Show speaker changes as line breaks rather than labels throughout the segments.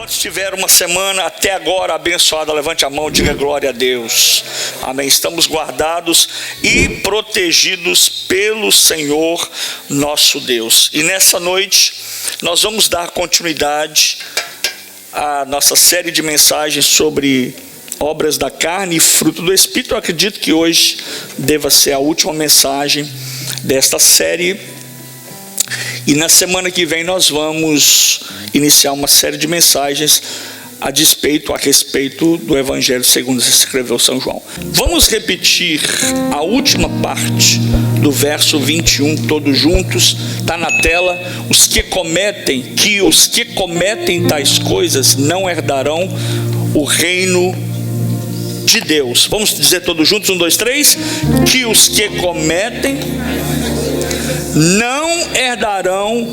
Quantos tiveram uma semana até agora abençoada? Levante a mão e diga glória a Deus. Amém. Estamos guardados e protegidos pelo Senhor nosso Deus. E nessa noite nós vamos dar continuidade à nossa série de mensagens sobre obras da carne e fruto do Espírito. Eu acredito que hoje deva ser a última mensagem desta série. E na semana que vem nós vamos iniciar uma série de mensagens a respeito do Evangelho segundo escreveu São João. Vamos repetir a última parte do verso 21, todos juntos, está na tela. Os que cometem tais coisas não herdarão o reino de Deus. Vamos dizer todos juntos, 1, 2, 3. Que os que cometem não herdarão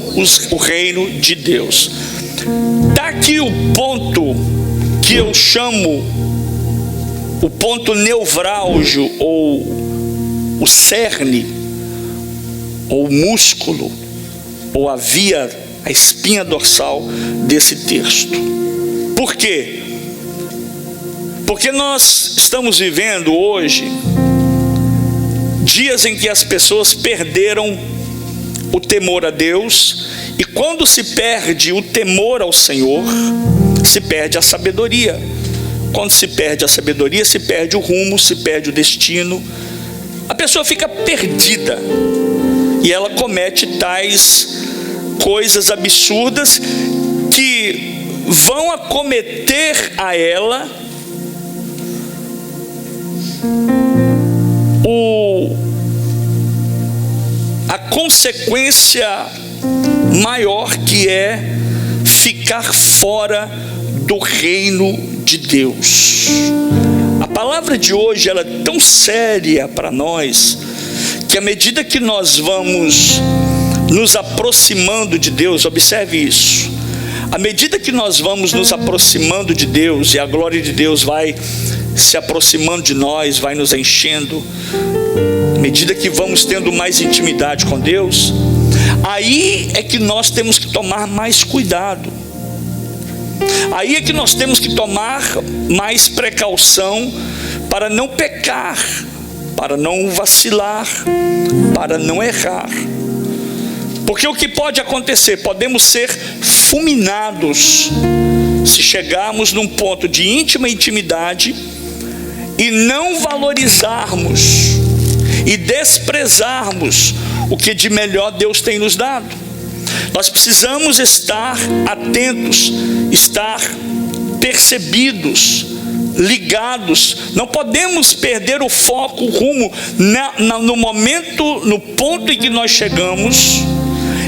o reino de Deus. Daqui o ponto que eu chamo o ponto nevrálgico, ou o cerne, ou o músculo, ou a espinha dorsal desse texto. Por quê? Porque nós estamos vivendo hoje dias em que as pessoas perderam o temor a Deus, e quando se perde o temor ao Senhor, se perde a sabedoria. Quando se perde a sabedoria, se perde o rumo, se perde o destino. A pessoa fica perdida e ela comete tais coisas absurdas que vão acometer a ela a consequência maior, que é ficar fora do reino de Deus. A palavra de hoje ela é tão séria para nós, que à medida que nós vamos nos aproximando de Deus, observe isso, à medida que nós vamos nos aproximando de Deus, e a glória de Deus vai se aproximando de nós, vai nos enchendo, à medida que vamos tendo mais intimidade com Deus, aí é que nós temos que tomar mais cuidado. Aí é que nós temos que tomar mais precaução para não pecar, para não vacilar, para não errar. Porque o que pode acontecer? Podemos ser fulminados se chegarmos num ponto de íntima intimidade e não valorizarmos e desprezarmos o que de melhor Deus tem nos dado. Nós precisamos estar atentos, estar percebidos, ligados. Não podemos perder o foco, o rumo no momento, no ponto em que nós chegamos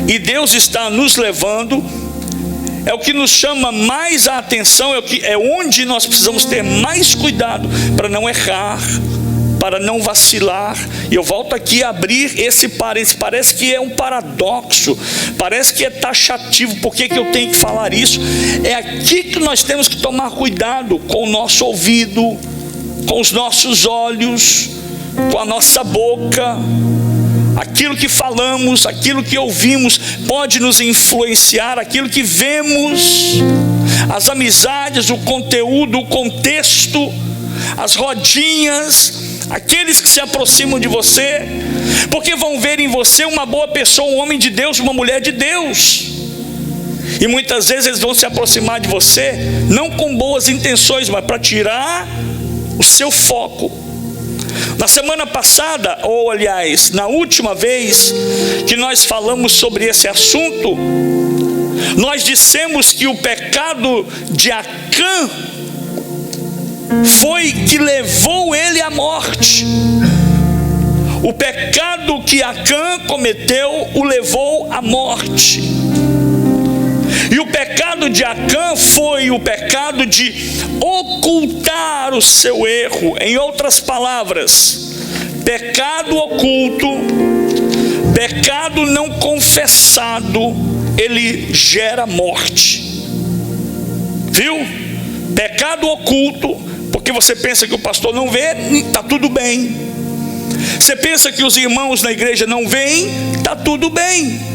e Deus está nos levando. É o que nos chama mais a atenção, é onde nós precisamos ter mais cuidado para não errar, para não vacilar. E eu volto aqui a abrir esse parênteses. Parece que é um paradoxo, parece que é taxativo. Por que eu tenho que falar isso? É aqui que nós temos que tomar cuidado com o nosso ouvido, com os nossos olhos, com a nossa boca. Aquilo que falamos, aquilo que ouvimos pode nos influenciar, aquilo que vemos, as amizades, o conteúdo, o contexto, as rodinhas, aqueles que se aproximam de você, porque vão ver em você uma boa pessoa, um homem de Deus, uma mulher de Deus. E muitas vezes eles vão se aproximar de você, não com boas intenções, mas para tirar o seu foco. Na semana passada, ou aliás, na última vez que nós falamos sobre esse assunto, nós dissemos que o pecado de Acã foi que levou ele à morte. O pecado que Acã cometeu o levou à morte. E o pecado de Acã foi o pecado de ocultar o seu erro. Em outras palavras, pecado oculto, pecado não confessado, ele gera morte. Viu? Pecado oculto, porque você pensa que o pastor não vê, está tudo bem. Você pensa que os irmãos na igreja não veem, está tudo bem.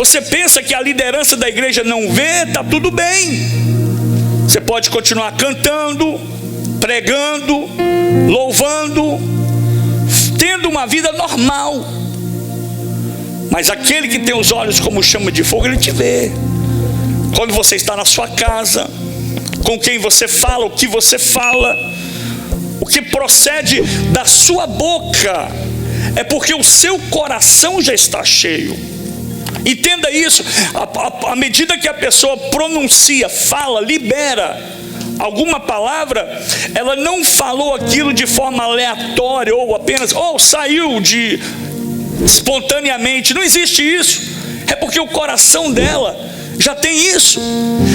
Você pensa que a liderança da igreja não vê, está tudo bem. Você pode continuar cantando, pregando, louvando, tendo uma vida normal. Mas aquele que tem os olhos como chama de fogo, ele te vê. Quando você está na sua casa, com quem você fala, o que você fala, o que procede da sua boca, é porque o seu coração já está cheio. Entenda isso. À medida que a pessoa pronuncia, fala, libera alguma palavra, ela não falou aquilo de forma aleatória, ou apenas, saiu espontaneamente. Não existe isso. É porque o coração dela já tem isso.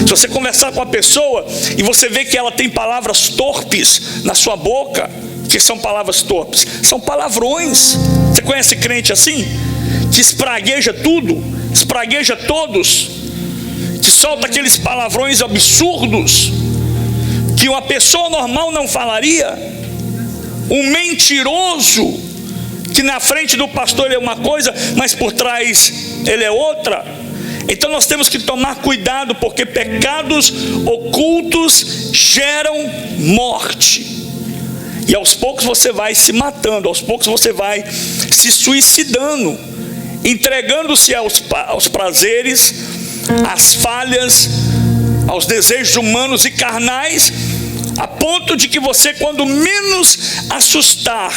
Se você conversar com a pessoa e você vê que ela tem palavras torpes na sua boca, que são palavras torpes? São palavrões. Você conhece crente assim? Que espragueja tudo, espragueja todos, que solta aqueles palavrões absurdos que uma pessoa normal não falaria. Um mentiroso, que na frente do pastor ele é uma coisa, mas por trás ele é outra. Então nós temos que tomar cuidado, porque pecados ocultos geram morte. E aos poucos você vai se matando, aos poucos você vai se suicidando, entregando-se aos prazeres, às falhas, aos desejos humanos e carnais, a ponto de que você, quando menos assustar,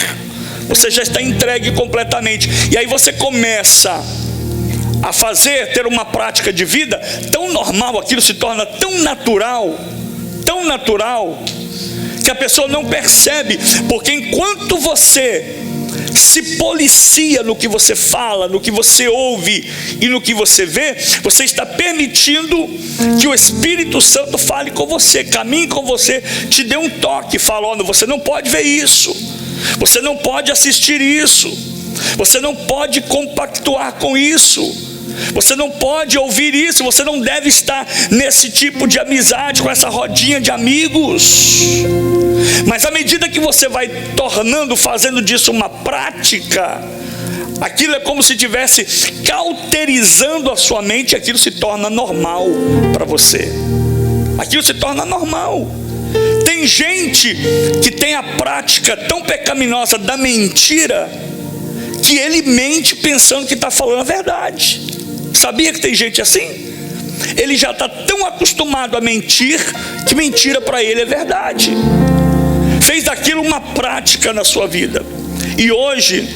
você já está entregue completamente. E aí você começa a ter uma prática de vida tão normal, aquilo se torna tão natural, que a pessoa não percebe, porque enquanto você se policia no que você fala, no que você ouve e no que você vê, você está permitindo que o Espírito Santo fale com você, caminhe com você, te dê um toque, falando: você não pode ver isso, você não pode assistir isso, você não pode compactuar com isso, você não pode ouvir isso, você não deve estar nesse tipo de amizade, com essa rodinha de amigos. Mas à medida que você vai fazendo disso uma prática, aquilo é como se estivesse cauterizando a sua mente, e aquilo se torna normal para você. Aquilo se torna normal. Tem gente que tem a prática tão pecaminosa da mentira, que ele mente pensando que está falando a verdade. Sabia que tem gente assim? Ele já está tão acostumado a mentir, que mentira para ele é verdade. Fez daquilo uma prática na sua vida. E hoje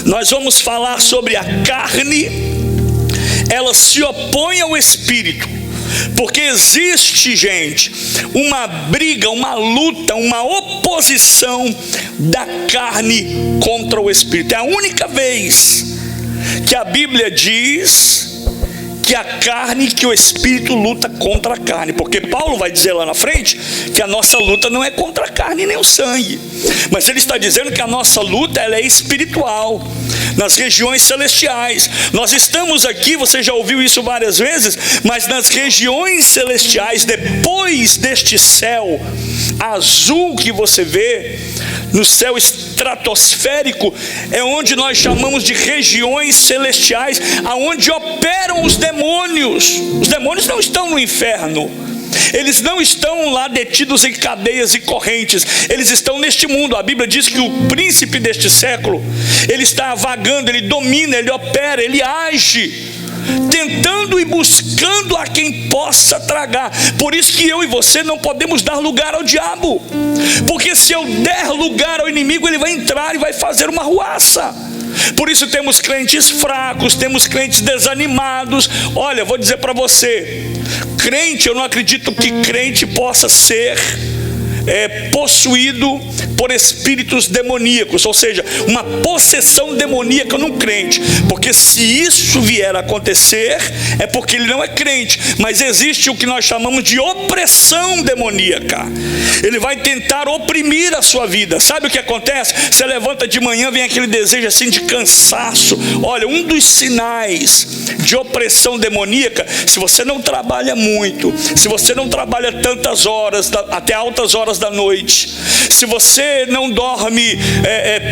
nós vamos falar sobre a carne. Ela se opõe ao espírito, porque existe, gente, uma briga, uma luta, uma oposição da carne contra o espírito. É a única vez que a Bíblia diz que a carne, que o espírito luta contra a carne, porque Paulo vai dizer lá na frente que a nossa luta não é contra a carne nem o sangue, mas ele está dizendo que a nossa luta, ela é espiritual, nas regiões celestiais. Nós estamos aqui, você já ouviu isso várias vezes, mas nas regiões celestiais, depois deste céu azul que você vê, no céu estratosférico, é onde nós chamamos de regiões celestiais, aonde operam os demônios. Os demônios não estão no inferno, eles não estão lá detidos em cadeias e correntes, eles estão neste mundo. A Bíblia diz que o príncipe deste século, ele está vagando, ele domina, ele opera, ele age, tentando e buscando a quem possa tragar. Por isso que eu e você não podemos dar lugar ao diabo, porque se eu der lugar ao inimigo, ele vai entrar e vai fazer uma ruaça. Por isso temos crentes fracos, temos crentes desanimados. Olha, vou dizer para você, crente, eu não acredito que crente possa ser possuído por espíritos demoníacos, ou seja, uma possessão demoníaca num crente, porque se isso vier a acontecer, é porque ele não é crente. Mas existe o que nós chamamos de opressão demoníaca. Ele vai tentar oprimir a sua vida. Sabe o que acontece? Você levanta de manhã, vem aquele desejo assim de cansaço. Olha, um dos sinais de opressão demoníaca, se você não trabalha muito, se você não trabalha tantas horas, até altas horas horas da noite, se você não dorme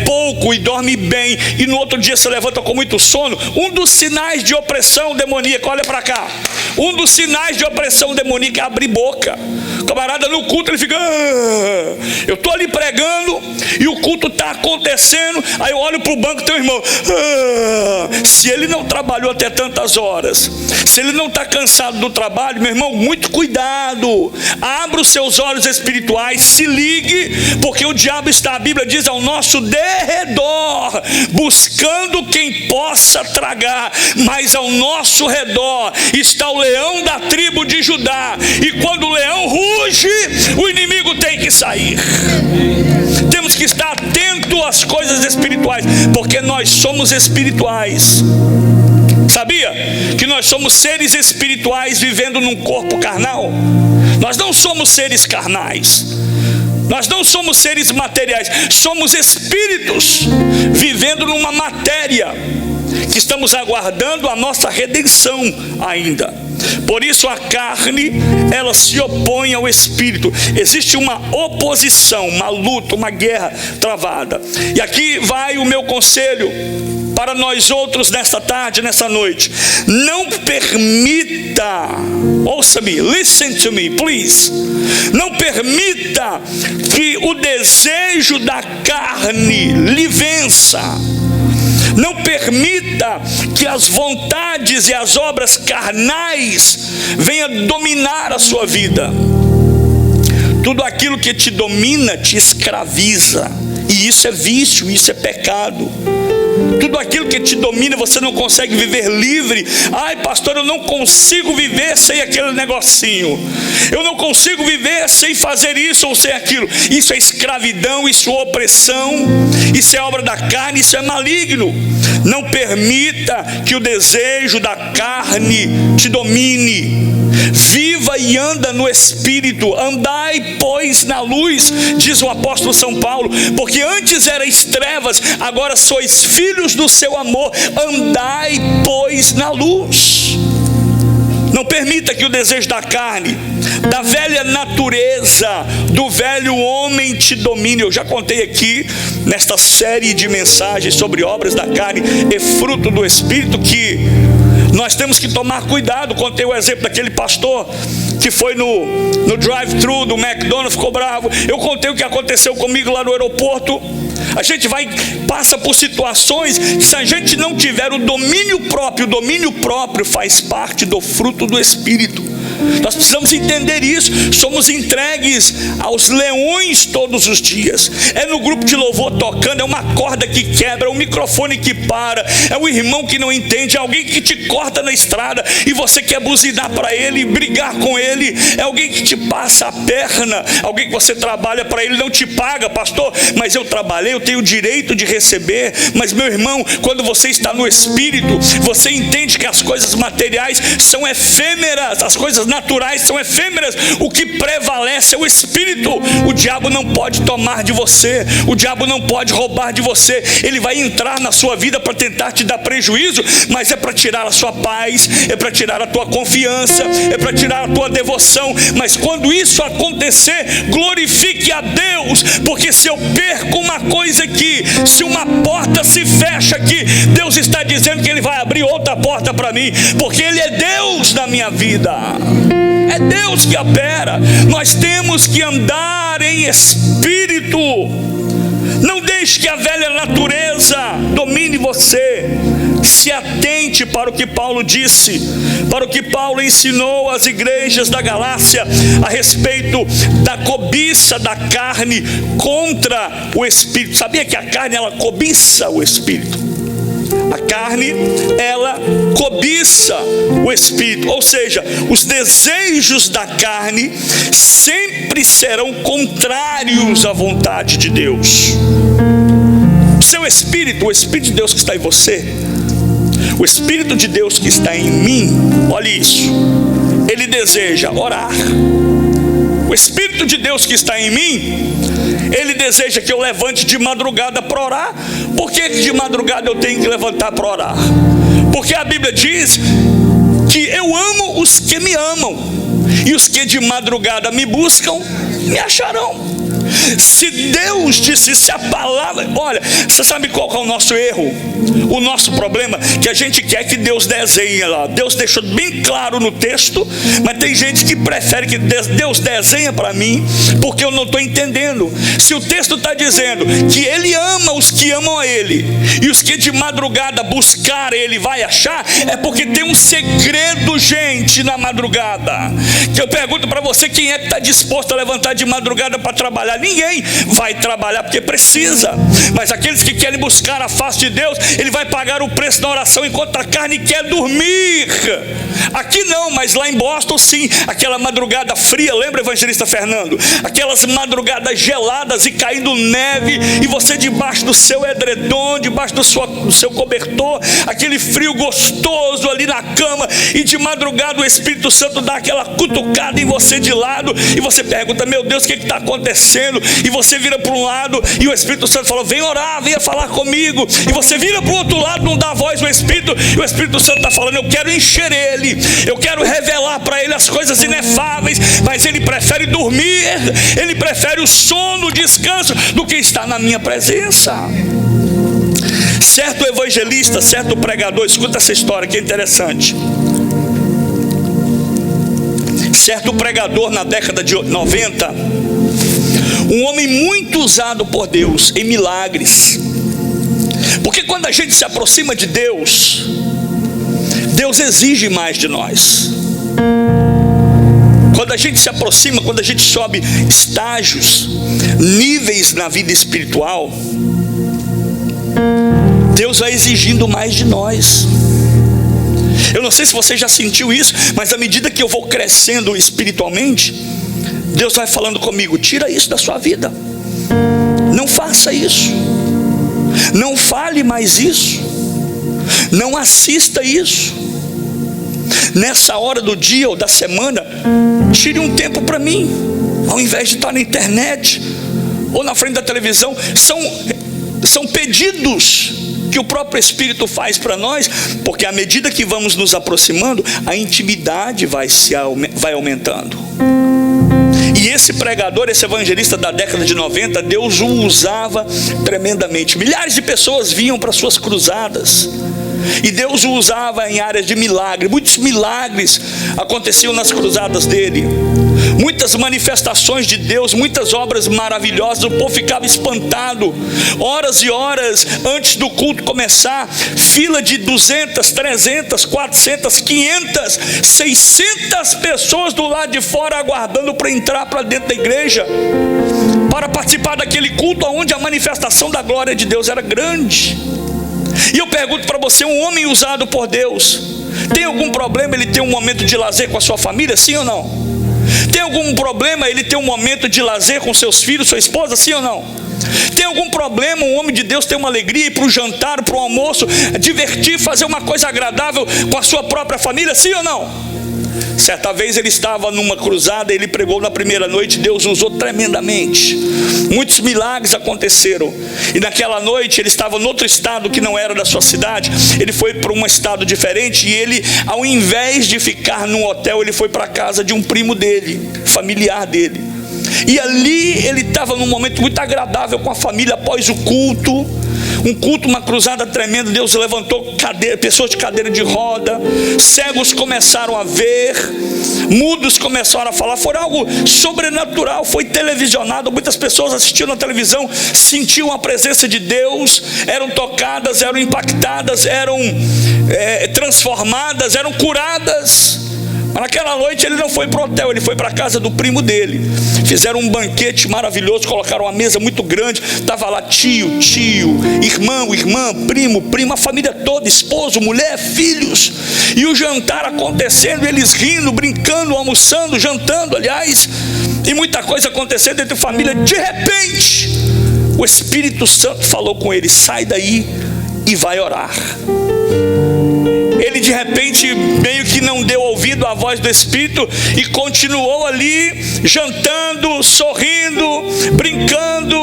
pouco e dorme bem, e no outro dia você levanta com muito sono, um dos sinais de opressão demoníaca, olha para cá, um dos sinais de opressão demoníaca é abrir boca. O camarada no culto, ele fica, eu estou ali pregando, e o culto está acontecendo, aí eu olho para o banco, tem um irmão, se ele não trabalhou até tantas horas, se ele não está cansado do trabalho, meu irmão, muito cuidado, abra os seus olhos espirituais, se ligue, porque o diabo está, a Bíblia diz, ao nosso derredor, buscando quem possa tragar, mas ao nosso redor está o leão da tribo de Judá, e quando o leão ruge, o inimigo tem que sair. Temos que estar atento às coisas espirituais, porque nós somos espirituais. Sabia que nós somos seres espirituais vivendo num corpo carnal? Nós não somos seres carnais, nós não somos seres materiais, somos espíritos vivendo numa matéria que estamos aguardando a nossa redenção ainda. Por isso a carne, ela se opõe ao espírito. Existe uma oposição, uma luta, uma guerra travada. E aqui vai o meu conselho para nós outros nessa tarde, nessa noite. Não permita, ouça-me, listen to me, please. Não permita que o desejo da carne lhe vença. Não permita que as vontades e as obras carnais venham dominar a sua vida. Tudo aquilo que te domina te escraviza, e isso é vício, isso é pecado. Tudo aquilo que te domina, você não consegue viver livre. Ai, pastor, eu não consigo viver sem aquele negocinho, eu não consigo viver sem fazer isso ou sem aquilo. Isso é escravidão, isso é opressão, isso é obra da carne, isso é maligno. Não permita que o desejo da carne te domine. Viva e anda no Espírito. Andai, pois, na luz, diz o apóstolo São Paulo, porque antes erais trevas, agora sois filhos do seu amor. Andai, pois, na luz. Não permita que o desejo da carne, da velha natureza, do velho homem te domine. Eu já contei aqui, nesta série de mensagens sobre obras da carne e fruto do Espírito, que nós temos que tomar cuidado. Contei o exemplo daquele pastor que foi no drive-thru do McDonald's, ficou bravo. Eu contei o que aconteceu comigo lá no aeroporto. A gente passa por situações que, se a gente não tiver o domínio próprio faz parte do fruto do Espírito. Nós precisamos entender isso. Somos entregues aos leões todos os dias. É no grupo de louvor tocando, é uma corda que quebra, é um microfone que para, é um irmão que não entende, é alguém que te corta na estrada e você quer buzinar para ele, brigar com ele, é alguém que te passa a perna, alguém que você trabalha para ele, não te paga, pastor, mas eu trabalhei, eu tenho o direito de receber. Mas, meu irmão, quando você está no Espírito, você entende que as coisas materiais são efêmeras, as coisas naturais são efêmeras. O que prevalece é o Espírito. O diabo não pode tomar de você, o diabo não pode roubar de você. Ele vai entrar na sua vida para tentar te dar prejuízo, mas é para tirar a sua paz, é para tirar a tua confiança, é para tirar a tua devoção. Mas quando isso acontecer, glorifique a Deus, porque se eu perco uma coisa aqui, se uma porta se fecha aqui, Deus está dizendo que Ele vai abrir outra porta para mim, porque Ele é Deus na minha vida. É Deus que opera. Nós temos que andar em espírito. Não deixe que a velha natureza domine você. Se atente para o que Paulo disse, para o que Paulo ensinou às igrejas da Galácia a respeito da cobiça da carne contra o Espírito. Sabia que a carne, ela cobiça o Espírito? A carne, ela cobiça o Espírito, ou seja, os desejos da carne sempre serão contrários à vontade de Deus. Seu Espírito, o Espírito de Deus que está em você, o Espírito de Deus que está em mim, olhe isso, ele deseja orar. O Espírito de Deus que está em mim, ele deseja que eu levante de madrugada para orar. Por que de madrugada eu tenho que levantar para orar? Porque a Bíblia diz que eu amo os que me amam. E os que de madrugada me buscam, me acharão. Se Deus disse, se a palavra... Olha, você sabe qual é o nosso erro? O nosso problema? Que a gente quer que Deus desenhe lá. Deus deixou bem claro no texto, mas tem gente que prefere que Deus desenhe para mim, porque eu não estou entendendo. Se o texto está dizendo que Ele ama os que amam a Ele, e os que de madrugada buscar Ele vai achar, é porque tem um segredo, gente, na madrugada. Que eu pergunto para você, quem é que está disposto a levantar de madrugada para trabalhar? Ninguém vai trabalhar porque precisa, mas aqueles que querem buscar a face de Deus, Ele vai pagar o preço da oração enquanto a carne quer dormir. Aqui não, mas lá em Boston sim, aquela madrugada fria, lembra, evangelista Fernando? Aquelas madrugadas geladas e caindo neve, e você debaixo do seu edredom, debaixo do seu cobertor, aquele frio gostoso ali na cama, e de madrugada o Espírito Santo dá aquela cutucada em você de lado, e você pergunta, meu Deus, o que está acontecendo? E você vira para um lado, e o Espírito Santo fala, vem orar, venha falar comigo. E você vira para o outro lado, não dá voz ao Espírito, e o Espírito Santo está falando, eu quero encher ele, eu quero revelar para ele as coisas inefáveis, mas ele prefere dormir, ele prefere o sono, o descanso, do que estar na minha presença. Certo evangelista, certo pregador, escuta essa história que é interessante. Certo pregador na década de 90, um homem muito usado por Deus em milagres, porque quando a gente se aproxima de Deus, Deus exige mais de nós. Quando a gente se aproxima, quando a gente sobe estágios, níveis na vida espiritual, Deus vai exigindo mais de nós. Eu não sei se você já sentiu isso, mas à medida que eu vou crescendo espiritualmente, Deus vai falando comigo, tira isso da sua vida, não faça isso, não fale mais isso, não assista isso. Nessa hora do dia ou da semana, tire um tempo para mim, ao invés de estar na internet ou na frente da televisão. São pedidos que o próprio Espírito faz para nós, porque à medida que vamos nos aproximando, a intimidade vai aumentando. E esse pregador, esse evangelista da década de 90, Deus o usava tremendamente. Milhares de pessoas vinham para suas cruzadas, e Deus o usava em áreas de milagre. Muitos milagres aconteciam nas cruzadas dele, muitas manifestações de Deus, muitas obras maravilhosas. O povo ficava espantado. Horas e horas antes do culto começar, fila de 200, 300, 400, 500, 600 pessoas do lado de fora aguardando para entrar para dentro da igreja, para participar daquele culto onde a manifestação da glória de Deus era grande. E eu pergunto para você, um homem usado por Deus, tem algum problema ele ter um momento de lazer com a sua família, sim ou não? Tem algum problema ele ter um momento de lazer com seus filhos, sua esposa, sim ou não? Tem algum problema um homem de Deus ter uma alegria, ir para o jantar, para o almoço, divertir, fazer uma coisa agradável com a sua própria família, sim ou não? Certa vez ele estava numa cruzada, ele pregou na primeira noite, Deus usou tremendamente, muitos milagres aconteceram, e naquela noite ele estava em outro estado que não era da sua cidade. Ele foi para um estado diferente, e ele, ao invés de ficar num hotel, ele foi para a casa de um primo dele, familiar dele, e ali ele estava num momento muito agradável com a família. Após o culto, uma cruzada tremenda, Deus levantou pessoas de cadeira de roda, cegos começaram a ver, mudos começaram a falar. Foi algo sobrenatural, foi televisionado, muitas pessoas assistiam na televisão, sentiam a presença de Deus, eram tocadas, eram impactadas, eram transformadas, eram curadas. Mas naquela noite ele não foi para o hotel, ele foi para a casa do primo dele. Fizeram um banquete maravilhoso, colocaram uma mesa muito grande, estava lá tio, irmão, irmã, primo, prima, a família toda, esposo, mulher, filhos, e o jantar acontecendo, eles rindo, brincando, almoçando, jantando, aliás, e muita coisa acontecendo entre família. De repente, o Espírito Santo falou com ele, sai daí e vai orar. Ele de repente meio que não deu ouvido à voz do Espírito e continuou ali jantando, sorrindo, brincando,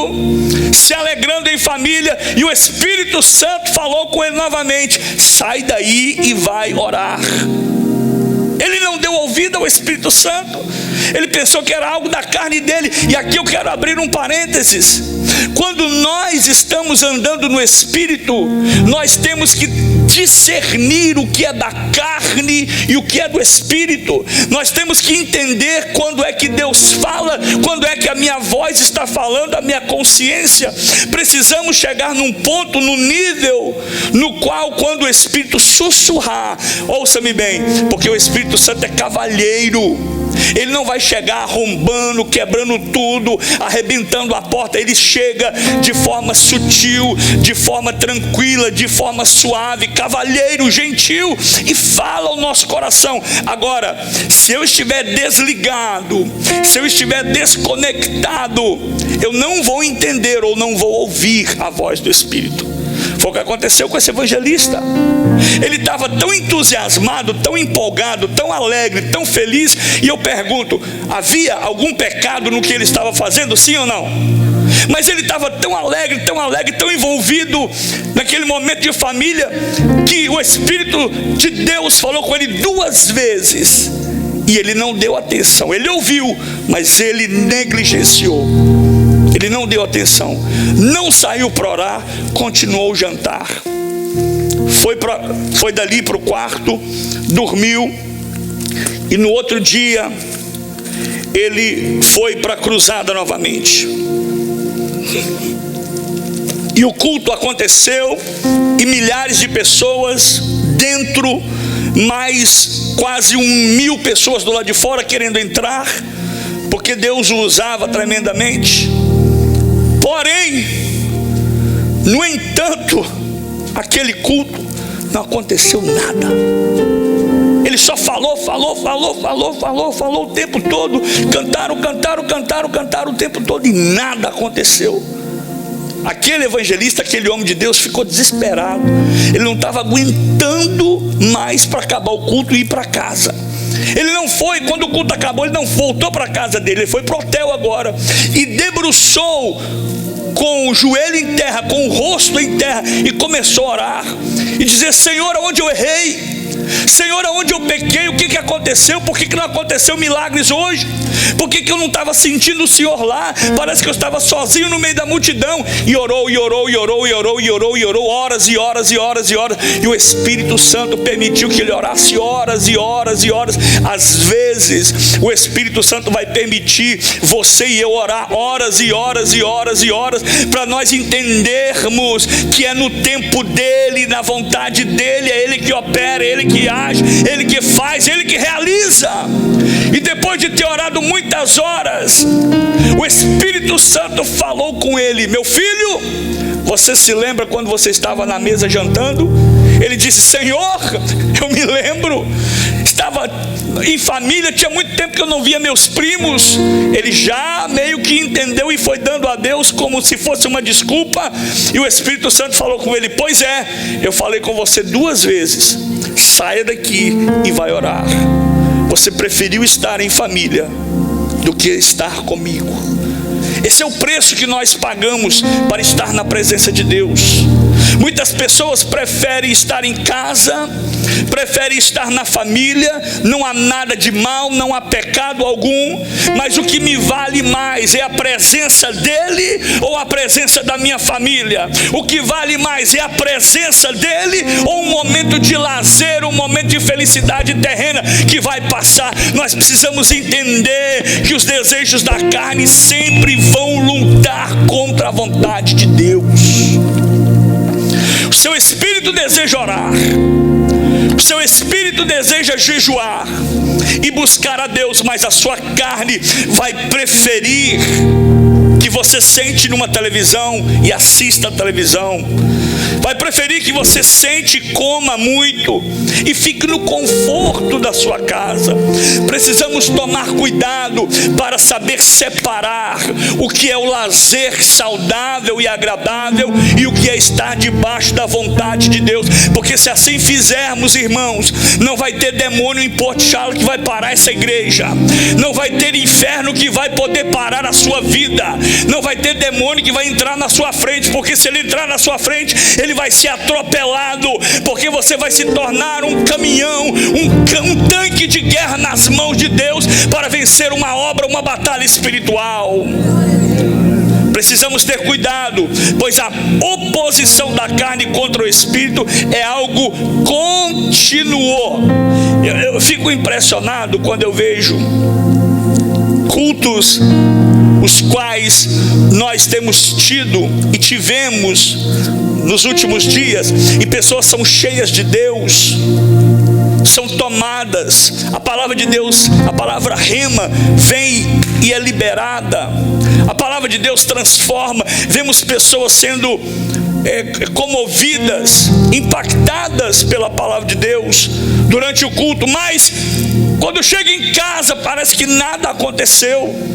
se alegrando em família. E o Espírito Santo falou com ele novamente, sai daí e vai orar. Ele não deu ouvido ouvido ao Espírito Santo. Ele pensou que era algo da carne dele. E aqui eu quero abrir um parênteses. Quando nós estamos andando no Espírito, nós temos que discernir o que é da carne e o que é do Espírito. Nós temos que entender quando é que Deus fala, quando é que a minha voz está falando, a minha consciência. Precisamos chegar num ponto, num nível, no qual quando o Espírito sussurrar, ouça-me bem, porque o Espírito Santo é cavalheiro. Ele não vai chegar arrombando, quebrando tudo, arrebentando a porta. Ele chega de forma sutil, de forma tranquila, de forma suave, cavalheiro, gentil, e fala ao nosso coração. Agora, se eu estiver desligado, se eu estiver desconectado, eu não vou entender ou não vou ouvir a voz do Espírito. Foi o que aconteceu com esse evangelista. Ele estava tão entusiasmado, tão empolgado, tão alegre, tão feliz. E eu pergunto, havia algum pecado no que ele estava fazendo, sim ou não? Mas ele estava tão alegre, tão envolvido naquele momento de família, que o Espírito de Deus falou com ele 2 vezes. E ele não deu atenção. Ele ouviu, mas ele negligenciou. Ele não deu atenção, não saiu para orar, continuou o jantar. Foi dali para o quarto, dormiu. E no outro dia, ele foi para a cruzada novamente. E o culto aconteceu, e milhares de pessoas dentro, mais quase 1.000 pessoas do lado de fora querendo entrar, porque Deus o usava tremendamente. Porém, no entanto, aquele culto não aconteceu nada. Ele só falou o tempo todo. Cantaram o tempo todo e nada aconteceu. Aquele evangelista, aquele homem de Deus ficou desesperado. Ele não estava aguentando mais para acabar o culto e ir para casa. Ele não foi, quando o culto acabou, ele não voltou para a casa dele, ele foi para o hotel agora e debruçou com o joelho em terra, com o rosto em terra, e começou a orar e dizer: Senhor, aonde eu errei? Senhor, aonde eu pequei? O que aconteceu? Por que não aconteceu milagres hoje? Por que eu não estava sentindo o Senhor lá? Parece que eu estava sozinho no meio da multidão. E orou, horas e horas. E o Espírito Santo permitiu que ele orasse horas e horas. Às vezes o Espírito Santo vai permitir você e eu orar horas e horas, para nós entendermos que é no tempo dele, na vontade dele. É ele que opera, é ele que age, ele que faz, ele que realiza. E depois de ter orado muitas horas, o Espírito Santo falou com ele: meu filho, você se lembra quando você estava na mesa jantando? Ele disse: Senhor, eu me lembro, estava em família, tinha muito tempo que eu não via meus primos. Ele já meio que entendeu e foi dando a Deus como se fosse uma desculpa. E o Espírito Santo falou com ele: pois é, eu falei com você 2 vezes, saia daqui e vai orar. Você preferiu estar em família do que estar comigo. Esse é o preço que nós pagamos para estar na presença de Deus. Muitas pessoas preferem estar em casa, preferem estar na família. Não há nada de mal, não há pecado algum, mas o que me vale mais é a presença dele ou a presença da minha família? O que vale mais é a presença dele ou um momento de lazer, um momento de felicidade terrena que vai passar? Nós precisamos entender que os desejos da carne sempre vão lutar contra a vontade de Deus. O seu espírito deseja orar, o seu espírito deseja jejuar e buscar a Deus, mas a sua carne vai preferir que você sente numa televisão e assista a televisão. Vai preferir que você sente e coma muito e fique no conforto da sua casa. Precisamos tomar cuidado para saber separar o que é o lazer saudável e agradável e o que é estar debaixo da vontade de Deus. Porque se assim fizermos, irmãos, não vai ter demônio em Porto Charles que vai parar essa igreja. Não vai ter inferno que vai poder parar a sua vida. Não vai ter demônio que vai entrar na sua frente, porque se ele entrar na sua frente, ele vai ser atropelado, porque você vai se tornar um caminhão, um tanque de guerra nas mãos de Deus, para vencer uma obra, uma batalha espiritual. Precisamos ter cuidado, pois a oposição da carne contra o Espírito é algo contínuo. Eu fico impressionado quando eu vejo cultos os quais nós temos tido e tivemos nos últimos dias, e pessoas são cheias de Deus, são tomadas, a palavra de Deus, a palavra rema vem e é liberada, a palavra de Deus transforma. Vemos pessoas sendo comovidas, impactadas pela palavra de Deus durante o culto, mas quando chega em casa parece que nada aconteceu.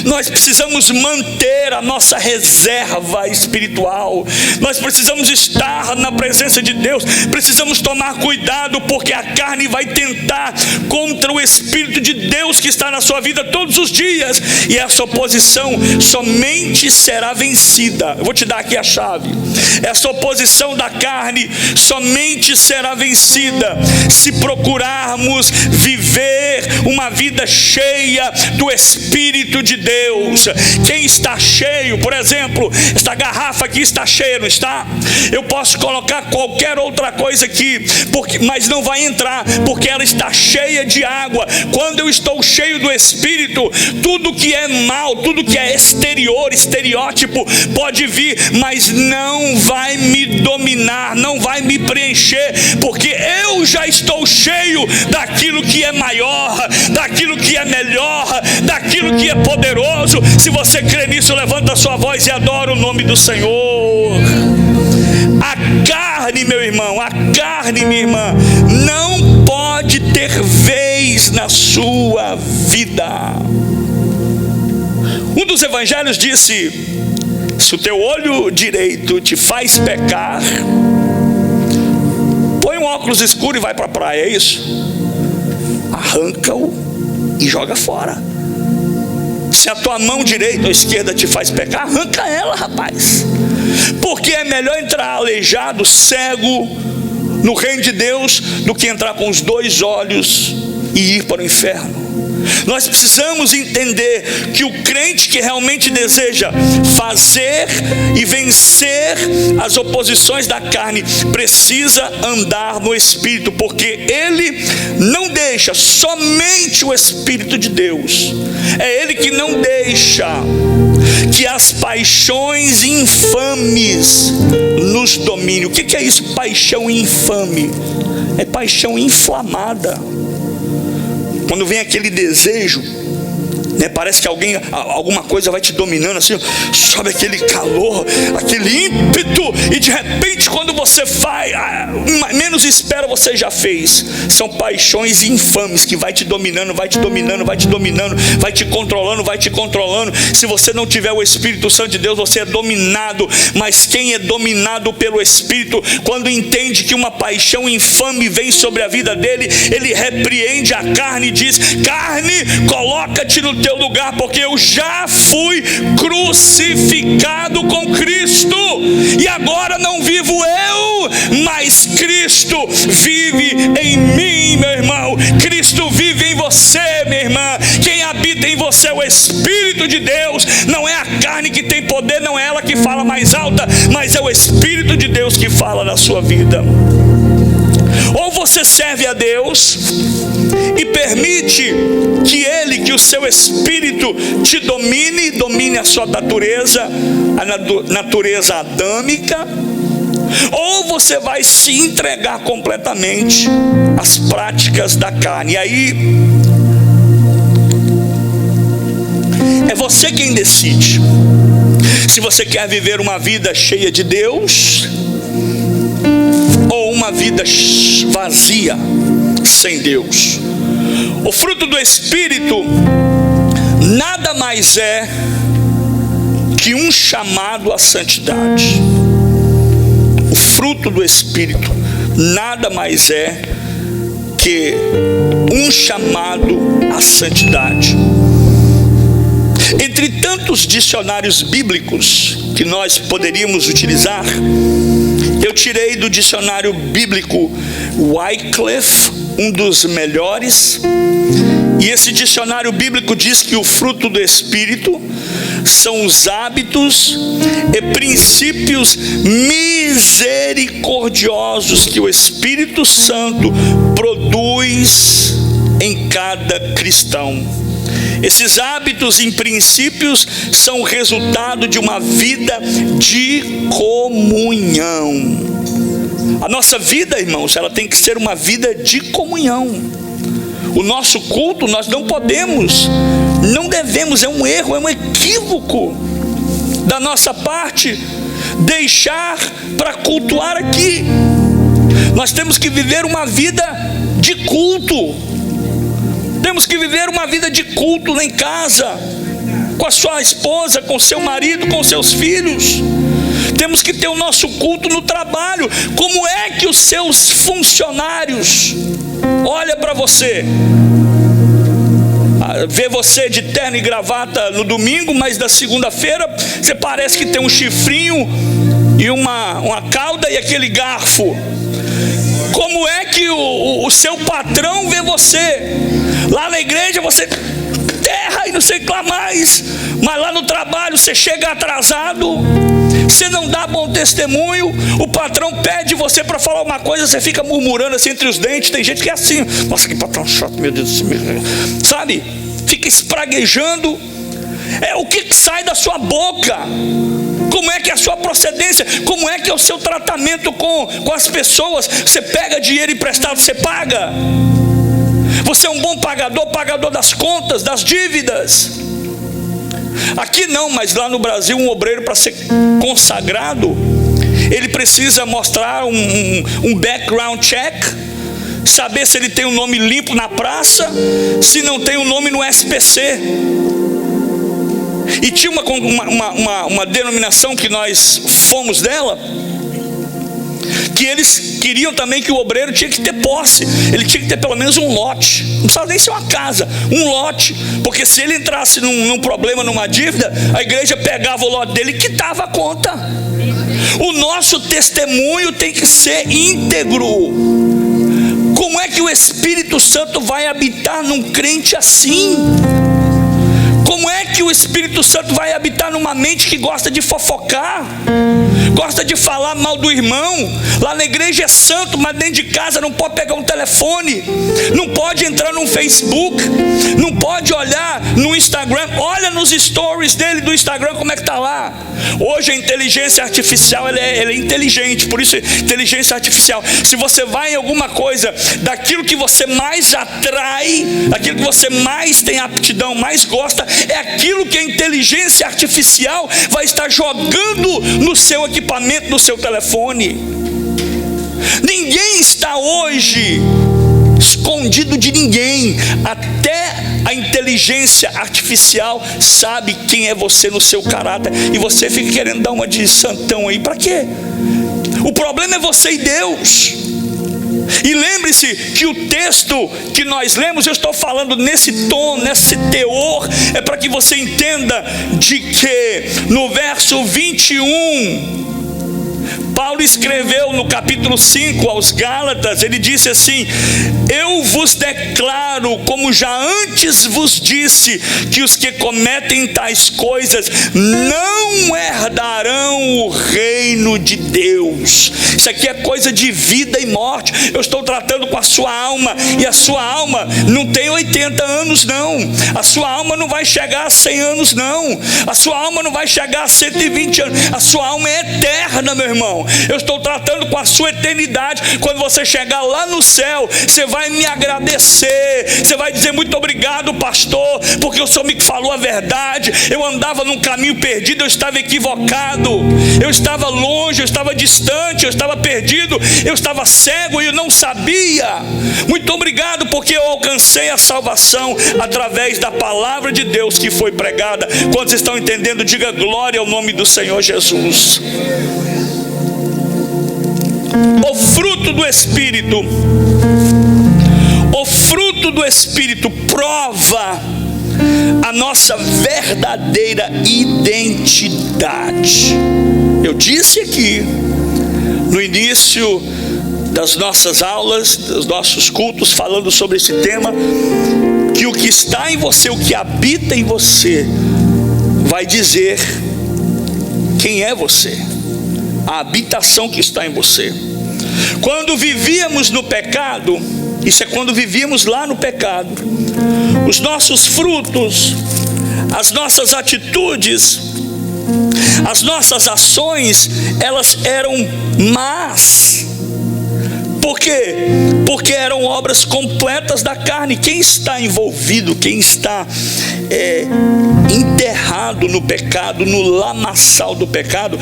Nós precisamos manter a nossa reserva espiritual, nós precisamos estar na presença de Deus, precisamos tomar cuidado, porque a carne vai tentar contra o Espírito de Deus que está na sua vida todos os dias, e essa oposição somente será vencida. Eu vou te dar aqui a chave. Essa oposição da carne somente será vencida se procurarmos viver uma vida cheia do Espírito de Deus. Quem está cheio, por exemplo, esta garrafa aqui está cheia, não está? Eu posso colocar qualquer outra coisa aqui, mas não vai entrar, porque ela está cheia de água. Quando eu estou cheio do Espírito, tudo que é mal, tudo que é exterior, estereótipo, pode vir, mas não vai me dominar, não vai me preencher, porque eu já estou cheio daquilo que é maior, daquilo que é melhor, daquilo que é poderoso. Se você crê nisso, levanta a sua voz e adora o nome do Senhor. A carne, meu irmão, a carne, minha irmã, não pode ter vez na sua vida. Um dos evangelhos disse: se o teu olho direito te faz pecar, põe um óculos escuro e vai para a praia, é isso? Arranca-o e joga fora. Se a tua mão direita ou esquerda te faz pecar, arranca ela, rapaz, porque é melhor entrar aleijado, cego no reino de Deus, do que entrar com os dois olhos e ir para o inferno. Nós precisamos entender que o crente que realmente deseja fazer e vencer as oposições da carne precisa andar no Espírito, porque ele não deixa, somente o Espírito de Deus, é ele que não deixa que as paixões infames nos dominem. O que é isso, paixão infame? É paixão inflamada. Quando vem aquele desejo, né, parece que alguma coisa vai te dominando, assim, sobe aquele calor, aquele ímpeto, e de repente quando você faz, menos espera, você já fez. São paixões infames que vai te dominando, vai te dominando, vai te dominando, vai te controlando, vai te controlando. Se você não tiver o Espírito Santo de Deus, você é dominado. Mas quem é dominado pelo Espírito, quando entende que uma paixão infame vem sobre a vida dele, ele repreende a carne e diz: carne, coloca-te no teu lugar, porque eu já fui crucificado com Cristo, e agora não vivo eu, mas Cristo vive em mim, meu irmão. Cristo vive em você, minha irmã. Quem habita em você é o Espírito de Deus. Não é a carne que tem poder, não é ela que fala mais alta, mas é o Espírito de Deus que fala na sua vida. Ou você serve a Deus e permite que o seu Espírito te domine a sua natureza, a natureza adâmica, ou você vai se entregar completamente às práticas da carne. E aí é você quem decide se você quer viver uma vida cheia de Deus ou uma vida vazia, sem Deus. O fruto do Espírito nada mais é que um chamado à santidade. O fruto do Espírito nada mais é que um chamado à santidade. Entre tantos dicionários bíblicos que nós poderíamos utilizar, eu tirei do dicionário bíblico Wycliffe, um dos melhores. E esse dicionário bíblico diz que o fruto do Espírito são os hábitos e princípios misericordiosos que o Espírito Santo produz em cada cristão. Esses hábitos e princípios são o resultado de uma vida de comunhão. A nossa vida, irmãos, ela tem que ser uma vida de comunhão. O nosso culto, nós não podemos, não devemos, é um erro, é um equívoco da nossa parte deixar para cultuar aqui. Nós temos que viver uma vida de culto. Temos que viver uma vida de culto em casa, com a sua esposa, com seu marido, com seus filhos. Temos que ter o nosso culto no trabalho. Como é que os seus funcionários olha para você, vê você de terno e gravata no domingo, mas da segunda-feira você parece que tem um chifrinho e uma cauda e aquele garfo? Como é que o seu patrão vê você? Lá na igreja você terra e não sei o que lá mais, mas lá no trabalho você chega atrasado, você não dá bom testemunho, o patrão pede você para falar uma coisa, você fica murmurando assim entre os dentes. Tem gente que é assim, nossa, que patrão chato, meu Deus do céu, sabe? Fica espraguejando. O que sai da sua boca? Como é que é a sua procedência? Como é que é o seu tratamento com as pessoas? Você pega dinheiro emprestado, você paga? Você é um bom pagador das contas, das dívidas? Aqui não, mas lá no Brasil, um obreiro, para ser consagrado, ele precisa mostrar um background check, saber se ele tem o nome limpo na praça, se não tem o nome no SPC. E tinha uma denominação que nós fomos dela, que eles queriam também que o obreiro tinha que ter posse, ele tinha que ter pelo menos um lote, não precisava nem ser uma casa, um lote, porque se ele entrasse num problema, numa dívida, a igreja pegava o lote dele e quitava a conta. O nosso testemunho tem que ser íntegro. Como é que o Espírito Santo vai habitar num crente assim? Como é que o Espírito Santo vai habitar numa mente que gosta de fofocar, gosta de falar mal do irmão? Lá na igreja é santo, mas dentro de casa não pode pegar um telefone, não pode entrar no Facebook, não pode olhar no Instagram. Olha nos stories dele do Instagram como é que está lá. Hoje a inteligência artificial ela é inteligente, por isso inteligência artificial. Se você vai em alguma coisa, daquilo que você mais atrai, daquilo que você mais tem aptidão, mais gosta, é aquilo que a inteligência artificial vai estar jogando no seu equipamento, no seu telefone. Ninguém está hoje escondido de ninguém. Até a inteligência artificial sabe quem é você no seu caráter, e você fica querendo dar uma de santão aí, para quê? O problema é você e Deus. E lembre-se que o texto que nós lemos, eu estou falando nesse tom, nesse teor, é para que você entenda de que no verso 21, Paulo escreveu no capítulo 5 aos Gálatas, ele disse assim: eu vos declaro, como já antes vos disse, que os que cometem tais coisas não herdarão o reino de Deus. Isso aqui é coisa de vida e morte. Eu estou tratando com a sua alma, e a sua alma não tem 80 anos não, a sua alma não vai chegar a 100 anos não, a sua alma não vai chegar a 120 anos, a sua alma é eterna, meu irmão. Eu estou tratando com a sua eternidade. Quando você chegar lá no céu, você vai me agradecer, você vai dizer: muito obrigado, pastor, porque o Senhor me falou a verdade. Eu andava num caminho perdido, eu estava equivocado, eu estava longe, eu estava distante, eu estava perdido, eu estava cego e eu não sabia. Muito obrigado, porque eu alcancei a salvação através da palavra de Deus que foi pregada. Quantos estão entendendo? Diga glória ao nome do Senhor Jesus. O fruto do Espírito, o fruto do Espírito prova a nossa verdadeira identidade. Eu disse aqui no início das nossas aulas, dos nossos cultos, falando sobre esse tema, que o que está em você, o que habita em você, vai dizer quem é você, a habitação que está em você. Quando vivíamos no pecado, isso é quando vivíamos lá no pecado, os nossos frutos, as nossas atitudes, as nossas ações, elas eram más. Por quê? Porque eram obras completas da carne. Quem está envolvido, quem está enterrado no pecado, no lamaçal do pecado,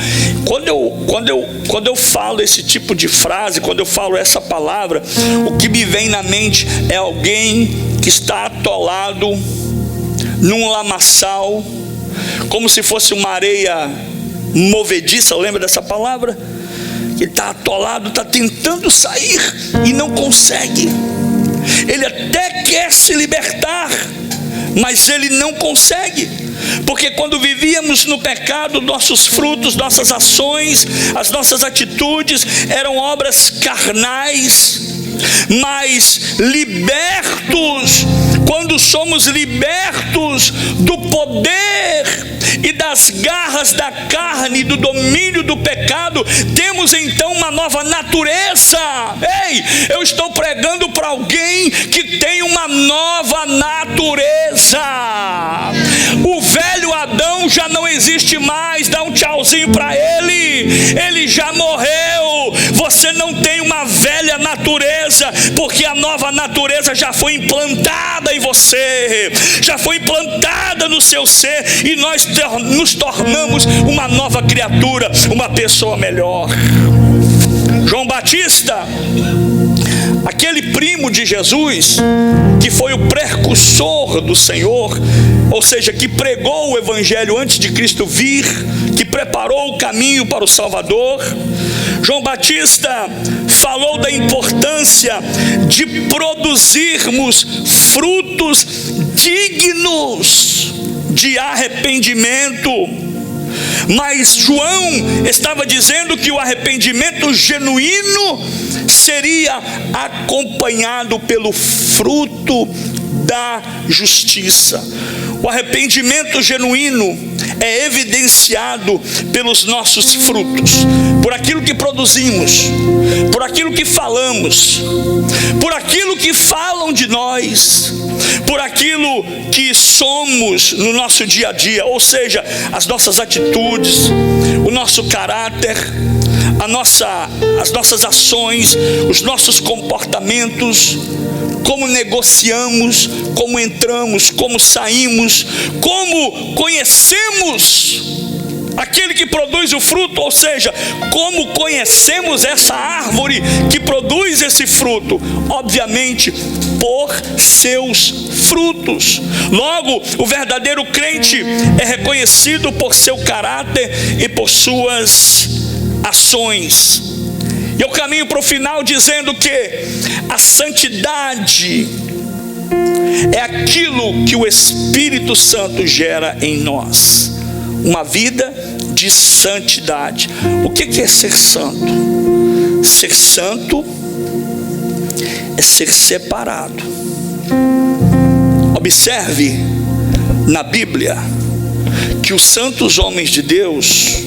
quando eu falo esse tipo de frase, quando eu falo essa palavra, o que me vem na mente é alguém que está atolado num lamaçal, como se fosse uma areia movediça. Lembra dessa palavra? Que está atolado, está tentando sair e não consegue. Ele até quer se libertar, mas ele não consegue, porque quando vivíamos no pecado, nossos frutos, nossas ações, as nossas atitudes eram obras carnais. Mas libertos, quando somos libertos do poder e das garras da carne, do domínio do pecado, temos então uma nova natureza. Ei, eu estou pregando para alguém que tem uma nova natureza. O velho Adão já não existe mais. Dá um tchauzinho para ele já morreu. Você não tem uma velha natureza, porque a nova natureza já foi implantada em você, já foi implantada no seu ser, e nós nos tornamos uma nova criatura, uma pessoa melhor. João Batista, aquele primo de Jesus, que foi o precursor do Senhor, ou seja, que pregou o evangelho antes de Cristo vir, que preparou o caminho para o Salvador, João Batista falou da importância de produzirmos frutos dignos de arrependimento. Mas João estava dizendo que o arrependimento genuíno seria acompanhado pelo fruto da justiça. O arrependimento genuíno é evidenciado pelos nossos frutos, por aquilo que produzimos, por aquilo que falamos, por aquilo que falam de nós, por aquilo que somos no nosso dia a dia, ou seja, as nossas atitudes, o nosso caráter, as nossas ações, os nossos comportamentos, como negociamos, como entramos, como saímos, como conhecemos aquele que produz o fruto, ou seja, como conhecemos essa árvore que produz esse fruto, obviamente por seus frutos. Logo, o verdadeiro crente é reconhecido por seu caráter e por suas ações. E eu caminho para o final dizendo que a santidade é aquilo que o Espírito Santo gera em nós, uma vida de santidade. O que é ser santo? Ser santo é ser separado. Observe na Bíblia que os santos homens de Deus,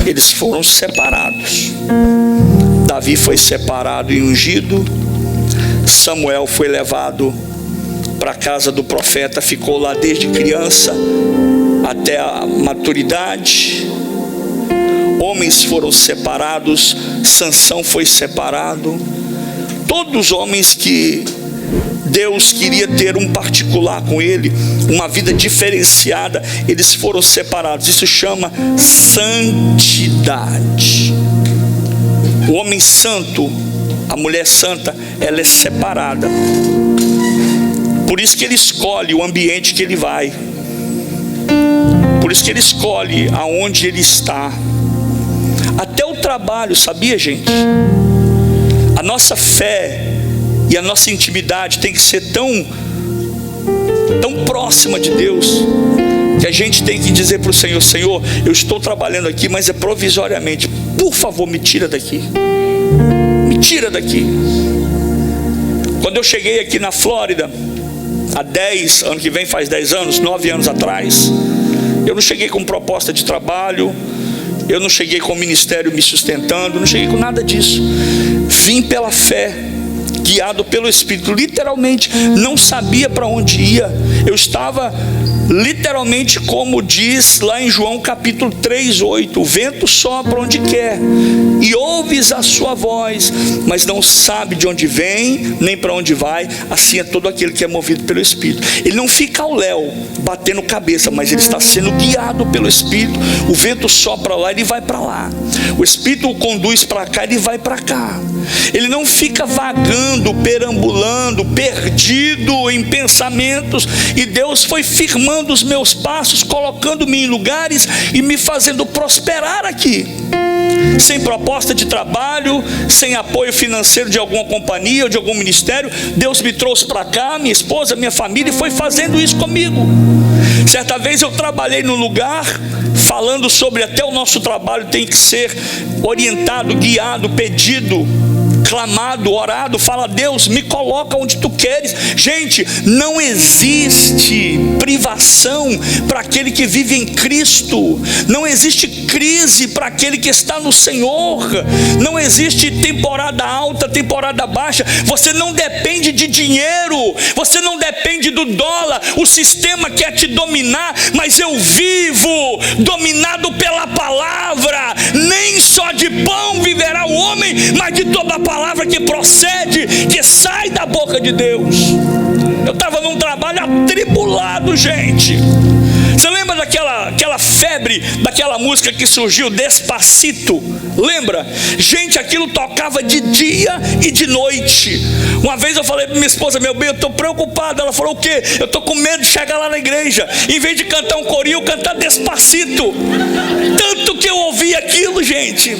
eles foram separados. Davi foi separado e ungido. Samuel foi levado para a casa do profeta, ficou lá desde criança até a maturidade. Homens foram separados, Sansão foi separado. Todos os homens que Deus queria ter um particular com ele, uma vida diferenciada, eles foram separados. Isso chama santidade. O homem santo, a mulher santa, ela é separada. Por isso que ele escolhe o ambiente que ele vai. Por isso que ele escolhe aonde ele está. Até o trabalho, sabia, gente? A nossa fé e a nossa intimidade tem que ser tão tão próxima de Deus, que a gente tem que dizer para o Senhor: Senhor, eu estou trabalhando aqui, mas é provisoriamente, por favor, me tira daqui, me tira daqui. Quando eu cheguei aqui na Flórida, ano que vem faz 10 anos, 9 anos atrás, eu não cheguei com proposta de trabalho, eu não cheguei com o ministério me sustentando, não cheguei com nada disso. Vim pela fé, guiado pelo Espírito, literalmente, não sabia para onde ia. Eu estava literalmente, como diz lá em João capítulo 3:8, o vento sopra onde quer, e ouves a sua voz, mas não sabe de onde vem, nem para onde vai. Assim é todo aquele que é movido pelo Espírito. Ele não fica ao léu, batendo cabeça, mas ele está sendo guiado pelo Espírito. O vento sopra lá, ele vai para lá. O Espírito o conduz para cá, ele vai para cá. Ele não fica vagando, perambulando, perdido em pensamentos. E Deus foi firmando os meus passos, colocando-me em lugares e me fazendo prosperar aqui, sem proposta de trabalho, sem apoio financeiro de alguma companhia ou de algum ministério. Deus me trouxe para cá, minha esposa, minha família, e foi fazendo isso comigo. Certa vez eu trabalhei num lugar falando sobre até o nosso trabalho tem que ser orientado, guiado, pedido, clamado, orado. Fala: Deus, me coloca onde tu queres. Gente, não existe privação para aquele que vive em Cristo. Não existe crise para aquele que está no Senhor. Não existe temporada alta, temporada baixa. Você não depende de dinheiro, você não depende do dólar. O sistema quer te dominar, mas eu vivo dominado pela palavra. Nem só de pão viverá o homem, mas de toda a palavra que procede, que sai da boca de Deus. Eu estava num trabalho atribulado, gente. Você lembra daquela febre, daquela música que surgiu, Despacito? Lembra? Gente, aquilo tocava de dia e de noite. Uma vez eu falei para minha esposa: meu bem, eu estou preocupado. Ela falou: o quê? Eu estou com medo de chegar lá na igreja, em vez de cantar um corinho, cantar Despacito. Tanto que eu ouvi aquilo, gente,